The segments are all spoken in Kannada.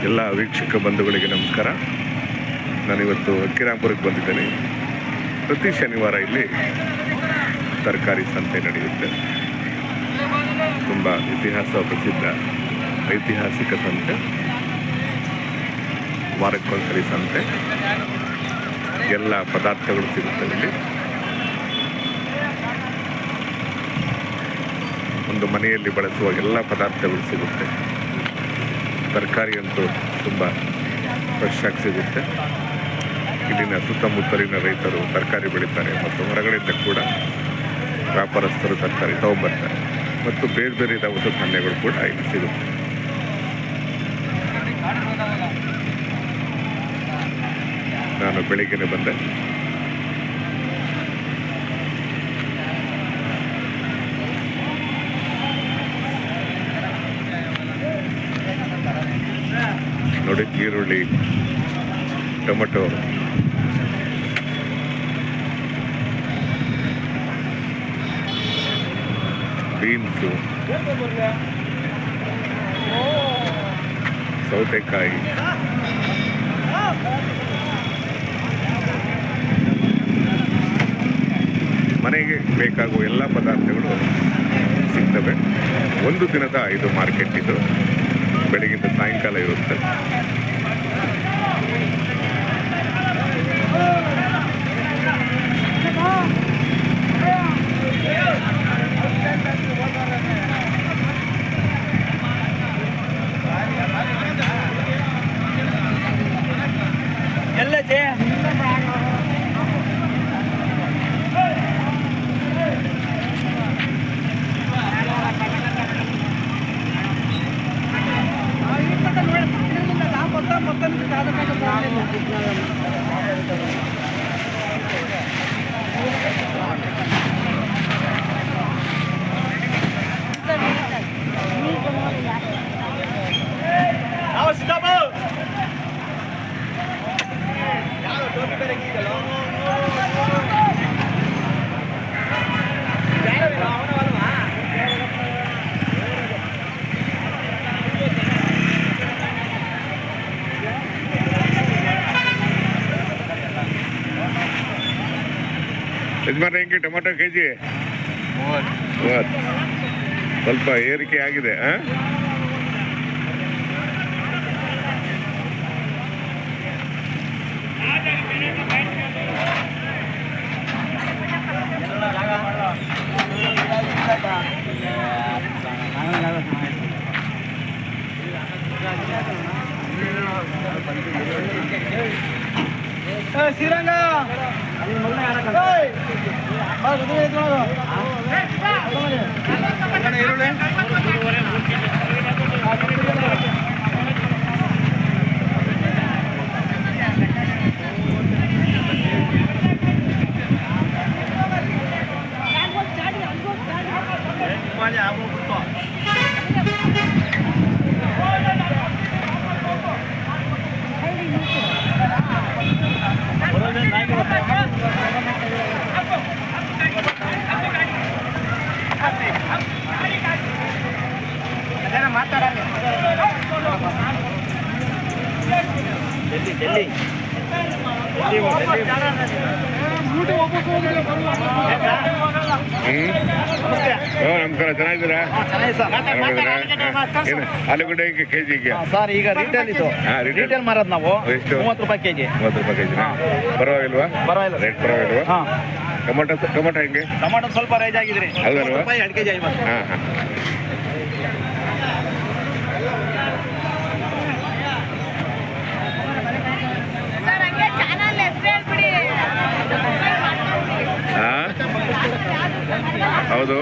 ಎಲ್ಲ ವೀಕ್ಷಕ ಬಂಧುಗಳಿಗೆ ನಮಸ್ಕಾರ. ನಾನಿವತ್ತು ಅಕ್ಕಿರಾಂಪುರಕ್ಕೆ ಬಂದಿದ್ದೇನೆ. ಪ್ರತಿ ಶನಿವಾರ ಇಲ್ಲಿ ತರಕಾರಿ ಸಂತೆ ನಡೆಯುತ್ತೆ. ತುಂಬ ಇತಿಹಾಸ ಪ್ರಸಿದ್ಧ ಐತಿಹಾಸಿಕ ಸಂತೆ, ವಾರಕ್ಕೊಂದ್ಸರಿ ಸಂತೆ. ಎಲ್ಲ ಪದಾರ್ಥಗಳು ಸಿಗುತ್ತವೆ ಇಲ್ಲಿ. ಒಂದು ಮನೆಯಲ್ಲಿ ಬಳಸುವ ಎಲ್ಲ ಪದಾರ್ಥಗಳು ಸಿಗುತ್ತೆ. ತರಕಾರಿ ಅಂತೂ ತುಂಬ ಫ್ರೆಶ್ ಆಗಿ ಸಿಗುತ್ತೆ. ಇಲ್ಲಿನ ಸುತ್ತಮುತ್ತಲಿನ ರೈತರು ತರಕಾರಿ ಬೆಳೀತಾರೆ ಮತ್ತು ಹೊರಗಡೆಯಿಂದ ಕೂಡ ವ್ಯಾಪಾರಸ್ಥರು ತರಕಾರಿ ತಗೊಂಡ್ಬರ್ತಾರೆ ಮತ್ತು ಬೇರೆ ಬೇರೆ ದವಸ ಧಾನ್ಯಗಳು ಕೂಡ ಇಲ್ಲಿ ಸಿಗುತ್ತೆ. ನಾನು ಬೆಳಿಗ್ಗೆನೆ ಬಂದೆ. ನೋಡಿ, ಈರುಳ್ಳಿ, ಟೊಮೆಟೊ, ಬೀನ್ಸು, ಸೌತೆಕಾಯಿ, ಮನೆಗೆ ಬೇಕಾಗುವ ಎಲ್ಲ ಪದಾರ್ಥಗಳು ಸಿಗ್ತವೆ. ಒಂದು ದಿನದ ಇದು ಮಾರ್ಕೆಟ್. ಇದು ಬೆಳಗಿಂದ ಸಾಯಂಕಾಲ ಇರುತ್ತೆ. ಯಜಮಾನ್ರೆ, ಹೆಂಗೆ ಟೊಮೆಟೊ ಕೆಜಿ? 30. ಸ್ವಲ್ಪ ಏರಿಕೆ ಆಗಿದೆ. ಶ್ರೀರಂಗ ನಮಸ್ಕಾರ, ಚೆನ್ನಾಗಿದ್ದೀರಾ? ಆಲೂಗಡ್ಡೆ ಕೆಜಿಗೆ ಸರ್ ಈಗ ರಿಟೇಲ್ ಇದು ರಿಟೇಲ್ ಮಾರೋದು ನಾವು. ಎಷ್ಟು? 30 ರೂಪಾಯಿ ಕೆಜಿ. 30 ರೂಪಾಯಿ ಕೆಜಿ. ಪರವಾಗಿಲ್ವಾ? ಪರವಾಗಿಲ್ಲ, ರೇಟ್ ಪರವಾಗಿಲ್ವಾ? ಟೊಮೆಟೊ ಹೆಂಗೆ? ಟೊಮೆಟೊ ಸ್ವಲ್ಪ ರೈಸ್ ಆಗಿದ್ರಿ. 30 ರೂಪಾಯಿ 2 ಕೆಜಿ 50. ಹಾಂ ಹಾಂ. ಹೌದು,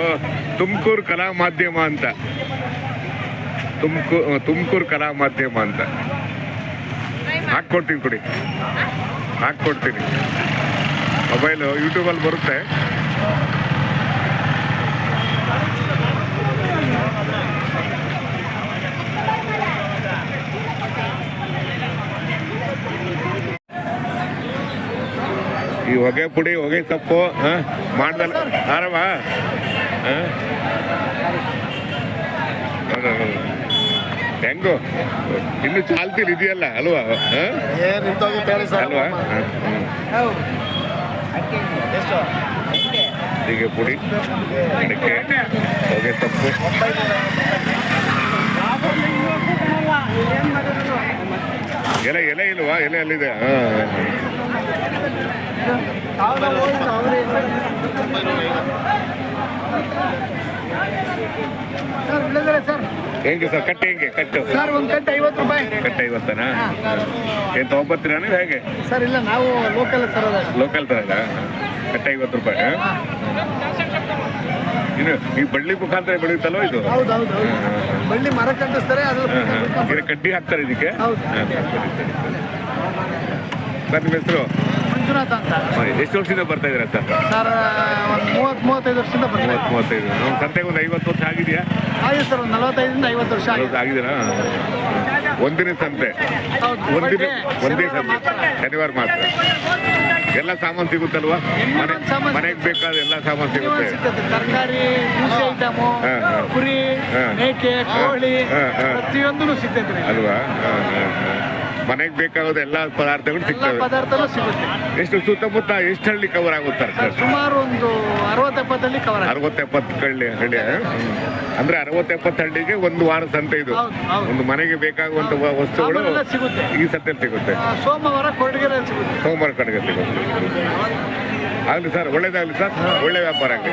ತುಮಕೂರು ಕಲಾ ಮಾಧ್ಯಮ ಅಂತ. ತುಮಕೂರು ಕಲಾ ಮಾಧ್ಯಮ ಅಂತ ಹಾಕ್ಕೊಡ್ತೀನಿ, ಕೊಡಿ, ಹಾಕ್ಕೊಡ್ತೀನಿ. ಮೊಬೈಲು ಯೂಟ್ಯೂಬಲ್ಲಿ ಬರುತ್ತೆ. ಈ ಹೊಗೆ ಪುಡಿ, ಹೊಗೆ ಸೊಪ್ಪು ಮಾಡ್ದಲ್ಲ ಆರಾಮ. ಹೆಂಗೋ ಇನ್ನು ಚಾಲ್ತಿಲಿ ಇದೆಯಲ್ಲ ಅಲ್ವಾ ಅಲ್ವಾ ಹೀಗೆ ಪುಡಿ ಅಡಿಕೆ ಹೊಗೆ ಸೊಪ್ಪು ಎಲೆ ಎಲೆ ಇಲ್ವಾ ಎಲೆ ಅಲ್ಲಿದೆ ಹೆಂಗೆ ಸರ್ ಕಟ್ಟೆ ಹೆಂಗೆ ಕಟ್ಟು ಸರ್ ಒಂದು ಕಟ್ಟೆ 50 ರೂಪಾಯಿ. ಕಟ್ಟೆ 50ನಾ ಏನು ತೊಗೊಂಬರ್ತೀರಾ ನೀವು ಹೇಗೆ ಸರ್ ಇಲ್ಲ ನಾವು ಲೋಕಲ್ ತರೋದ. ಲೋಕಲ್ ತರಲ್ಲ ಕಟ್ಟೆ 50 ರೂಪಾಯಿ ಇನ್ನು ಈ ಬಳ್ಳಿ ಮುಖಾಂತರ ಬೆಳೆಯುತ್ತಲ್ವ ಇದು ಹೌದೌದು ಬಳ್ಳಿ ಮರ ಕಂಡಿಸ್ತಾರೆ ಅದು ಕಡ್ಡಿ ಹಾಕ್ತಾರೆ ಇದಕ್ಕೆ ಹೌದು. ಸರ್ ನಿಮ್ಮ ಹೆಸರು ಮಂಜುನಾಥ್ ಅಂತ ಎಷ್ಟು ವರ್ಷದಿಂದ ಬರ್ತಾ ಇದ್ದೀರಾ ಸರ್ ಸರ್ ಒಂದು 30-35 ವರ್ಷದಿಂದ ಬರ್ತಾರೆ. 35 ನಮ್ಮ ಸಂತೆಗೆ ಒಂದು 50 ವರ್ಷ ಆಗಿದೆಯಾ ಆಗಿದೆ ಸರ್ ಒಂದು 45ರಿಂದ 50 ವರ್ಷ ಆಗಿದೆ. ಆಗಿದೆನಾ ಒಂದಿನ ಸಂತೆ ಹೌದು. ಒಂದೇ ಸಂತೆ ಮಾತ್ರ. ಶನಿವಾರ ಮಾತ್ರ ಎಲ್ಲ ಸಾಮಾನು ಸಿಗುತ್ತಲ್ವಾ ಮನೆಗೆ ಬೇಕಾದ ಎಲ್ಲ ಸಾಮಾನು ಸಿಗುತ್ತೆ ಸಿಗ್ತದೆ. ತರಕಾರಿ ದಿನಸಿ ಐಟಮು ಕುರಿ ಮೇಕೆ ಕೋಳಿ ಪ್ರತಿಯೊಂದು ಸಿಗ್ತೈತ್ರಿ ಅಲ್ವಾ ಮನೆಗೆ ಬೇಕಾಗೋದು ಎಲ್ಲ ಪದಾರ್ಥಗಳು ಎಲ್ಲ ಸಿಗ್ತವೆ ಪದಾರ್ಥನೂ ಸಿಗುತ್ತೆ. ಎಷ್ಟು ಸುತ್ತಮುತ್ತ ಎಷ್ಟು ಹಳ್ಳಿ ಕವರ್ ಆಗುತ್ತೆ ಸರ್ ಸುಮಾರು ಒಂದು 60-70 ಹಳ್ಳಿ ಕವರ್ ಆಗುತ್ತೆ. 60-70 ಹಳ್ಳಿ ಅಂದ್ರೆ 60-70 ಹಳ್ಳಿಗೆ ಒಂದು ವಾರ ಸಂತೆ ಇದು ಹೌದು, ಹೌದು. ಒಂದು ಮನೆಗೆ ಬೇಕಾಗುವಂತ ವಸ್ತುಗಳು ಆಮೇಲೆಲ್ಲ ಸಿಗುತ್ತೆ. ಈ ಸಂತೆಯಲ್ಲಿ ಸಿಗುತ್ತೆ ಸೋಮವಾರ ಕೊರಟಗೆರೆಯಲ್ಲಿ ಸಿಗುತ್ತೆ. ಸೋಮವಾರ ಕಡೆಗೆ ಸಿಗುತ್ತೆ ಆಗಲಿ ಸರ್ ಒಳ್ಳೇದಾಗಲಿ ಸರ್ ಒಳ್ಳೆ ವ್ಯಾಪಾರ ಆಗಲಿ